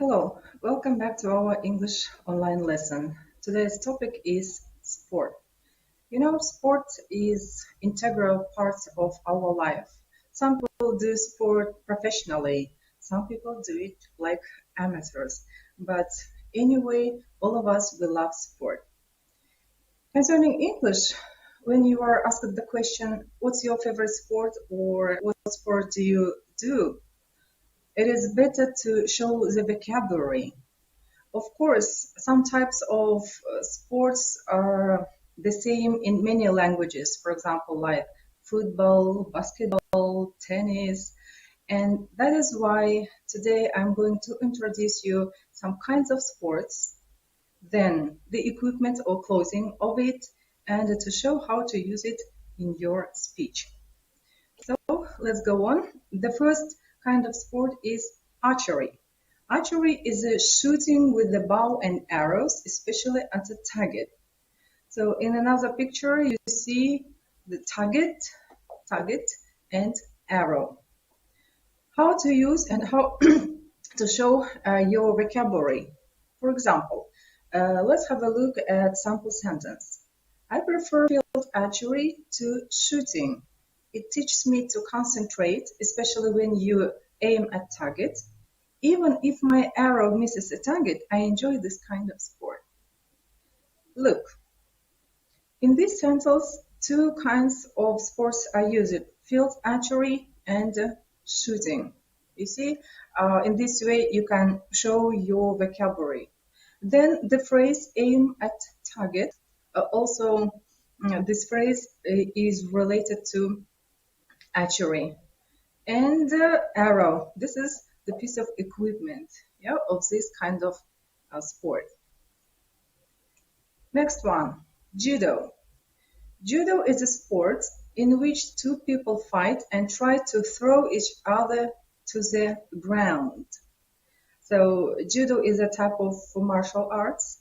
Hello, welcome back to our English online lesson. Today's topic is sport. Sport is integral part of our life. Some people do sport professionally, some people do it like amateurs. But anyway, all of us will love sport. Concerning English, when you are asked the question, what's your favorite sport or what sport do you do? It is better to show the vocabulary. Of course, some types of sports are the same in many languages, for example, like football, basketball, tennis, and that is why today I'm going to introduce you some kinds of sports, then the equipment or clothing of it, and to show how to use it in your speech. So let's go on. The first kind of sport is archery. Archery is a shooting with the bow and arrows, especially at a target. So in another picture, you see the target and arrow. How to use and how to show your vocabulary. For example, let's have a look at sample sentence. I prefer field archery to shooting. It teaches me to concentrate, especially when you aim at target. Even if my arrow misses a target, I enjoy this kind of sport. Look, in this sentence, two kinds of sports are used, field archery and shooting. You see, in this way you can show your vocabulary. Then the phrase aim at target, also this phrase is related to archery. And arrow, this is the piece of equipment of this kind of sport. Next one, judo. Judo is a sport in which two people fight and try to throw each other to the ground. So judo is a type of martial arts,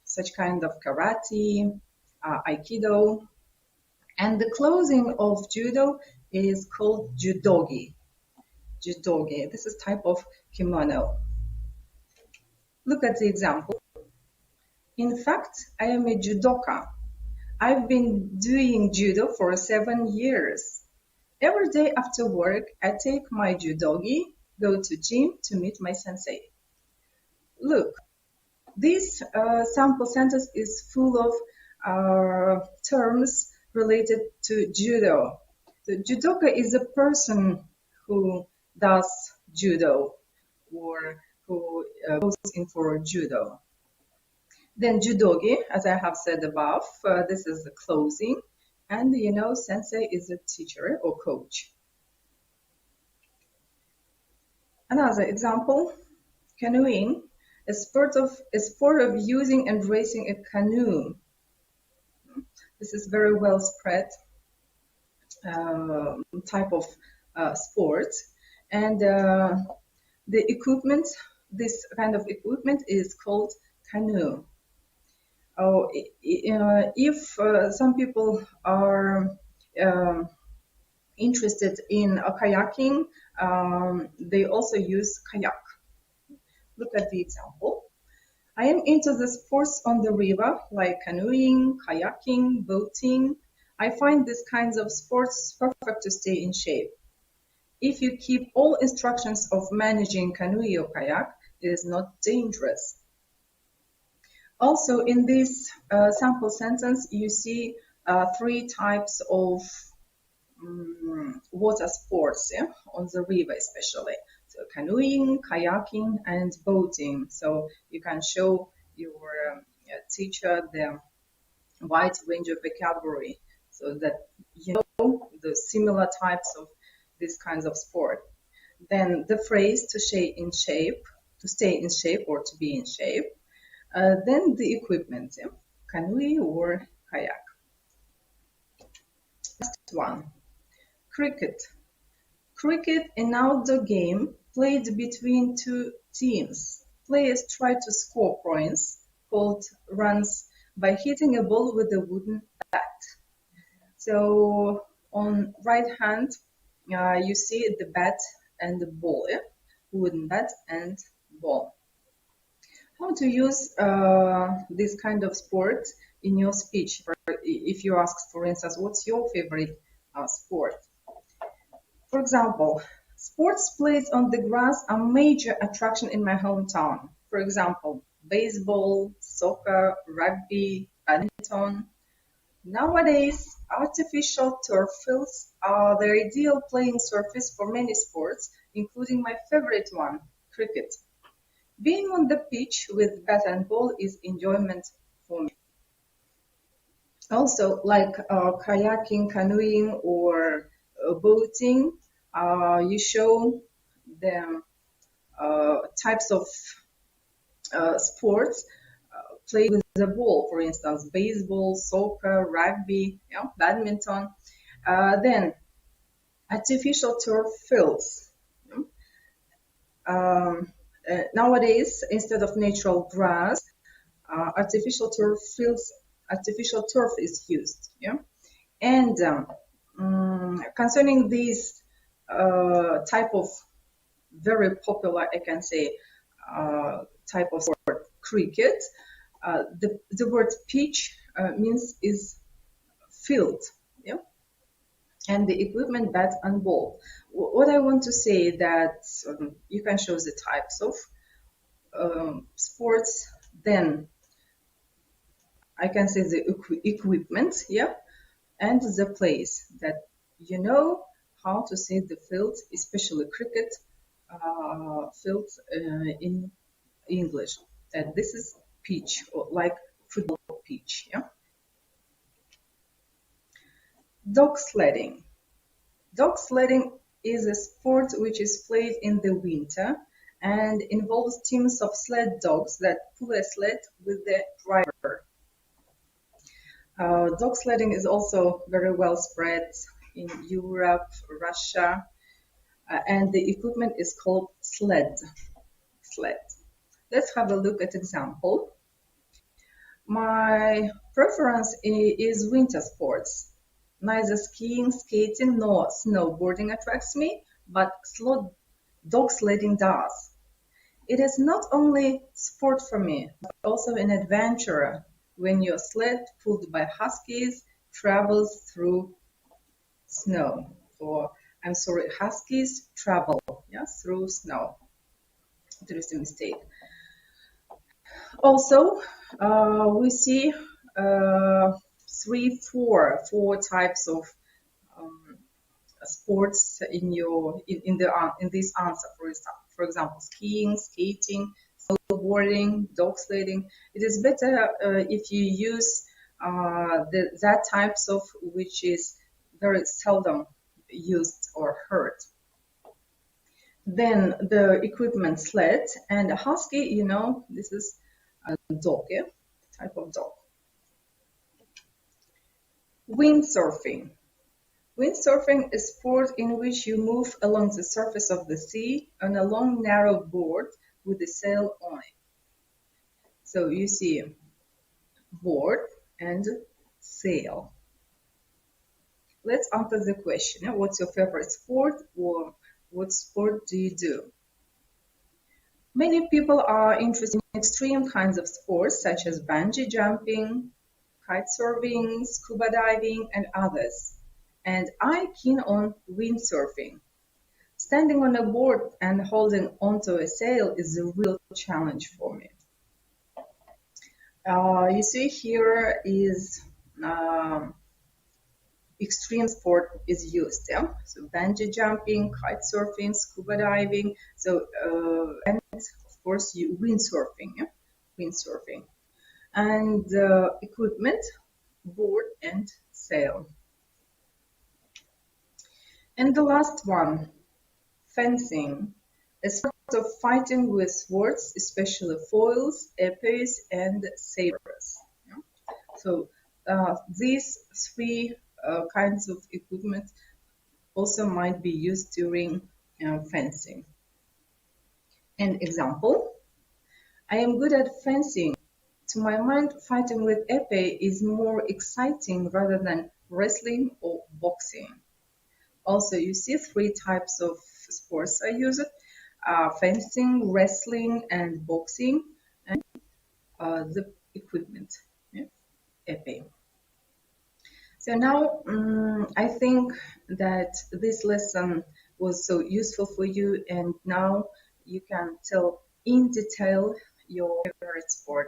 such kind of karate, aikido, and the clothing of judo is called judogi. Judogi. This is type of kimono. Look at the example. In fact, I am a judoka. I've been doing judo for 7 years. Every day after work, I take my judogi, go to gym to meet my sensei. Look, this sample sentence is full of terms related to judo. The judoka is a person who does judo or who goes in for judo. Then judogi, as I have said above, this is the clothing, and sensei is a teacher or coach. Another example, canoeing, a sport of using and racing a canoe. This is very well spread type of sport, and the equipment, this kind of equipment is called canoe. If some people are interested in kayaking, they also use kayak. Look at the example. I am into the sports on the river, like canoeing, kayaking, boating. I find these kinds of sports perfect to stay in shape. If you keep all instructions of managing canoe or kayak, it is not dangerous. Also, in this sample sentence, you see three types of water sports on the river especially. So canoeing, kayaking, and boating. So you can show your teacher the wide range of vocabulary so that you know the similar types of these kinds of sport. Then the phrase to stay in shape or to be in shape. Then the equipment, canoe or kayak. Next one, cricket. Cricket, an outdoor game played between two teams. Players try to score points, called runs, by hitting a ball with a wooden bat. So on right hand, you see the bat and the ball, wooden bat and ball. How to use this kind of sport in your speech? If you ask, for instance, what's your favorite sport? For example, sports played on the grass are major attraction in my hometown. For example, baseball, soccer, rugby, badminton. Nowadays, artificial turf fields are the ideal playing surface for many sports, including my favorite one, cricket. Being on the pitch with bat and ball is enjoyment for me. Also, like kayaking, canoeing, or boating, you show the types of sports played with the ball, for instance, baseball, soccer, rugby, badminton. Then artificial turf fields. Nowadays, instead of natural grass, artificial turf fields, artificial turf is used. Yeah, and concerning this type of very popular, I can say, type of sport, cricket. The word pitch means is field, yeah, and the equipment bat and ball. What I want to say that you can show the types of sports. Then I can say the equipment, yeah, and the place that you know how to say the field, especially cricket field in English. That this is pitch, or like football pitch. Yeah. Dog sledding. Dog sledding is a sport which is played in the winter and involves teams of sled dogs that pull a sled with the driver. Dog sledding is also very well spread in Europe, Russia, and the equipment is called sled. Let's have a look at example. My preference is winter sports. Neither skiing, skating, nor snowboarding attracts me, but dog sledding does. It is not only sport for me, but also an adventure when your sled, pulled by huskies, travels through snow. Or, I'm sorry, huskies travel through snow. There is a mistake. Also, we see four types of sports in this answer. For example, skiing, skating, snowboarding, dog sledding. It is better if you use that types of which is very seldom used or heard. Then the equipment sled and a husky. This is a dog, type of dog. Windsurfing. Windsurfing is a sport in which you move along the surface of the sea on a long, narrow board with a sail on it. So you see board and sail. Let's answer the question. What's your favorite sport, or what sport do you do? Many people are interested in extreme kinds of sports such as bungee jumping, kite surfing, scuba diving, and others. And I'm keen on windsurfing. Standing on a board and holding onto a sail is a real challenge for me. You see here is extreme sport is used. Yeah? So bungee jumping, kite surfing, scuba diving. So and of course windsurfing. Yeah? Windsurfing. And equipment, board and sail. And the last one, fencing, a sort of fighting with swords, especially foils, épées, and sabers. Yeah? So these three kinds of equipment also might be used during fencing. An example, I am good at fencing. To my mind, fighting with épée is more exciting rather than wrestling or boxing. Also, you see three types of sports I use it. fencing, wrestling, and boxing, and the equipment, yeah, épée. So now I think that this lesson was so useful for you, and now you can tell in detail your favorite sport.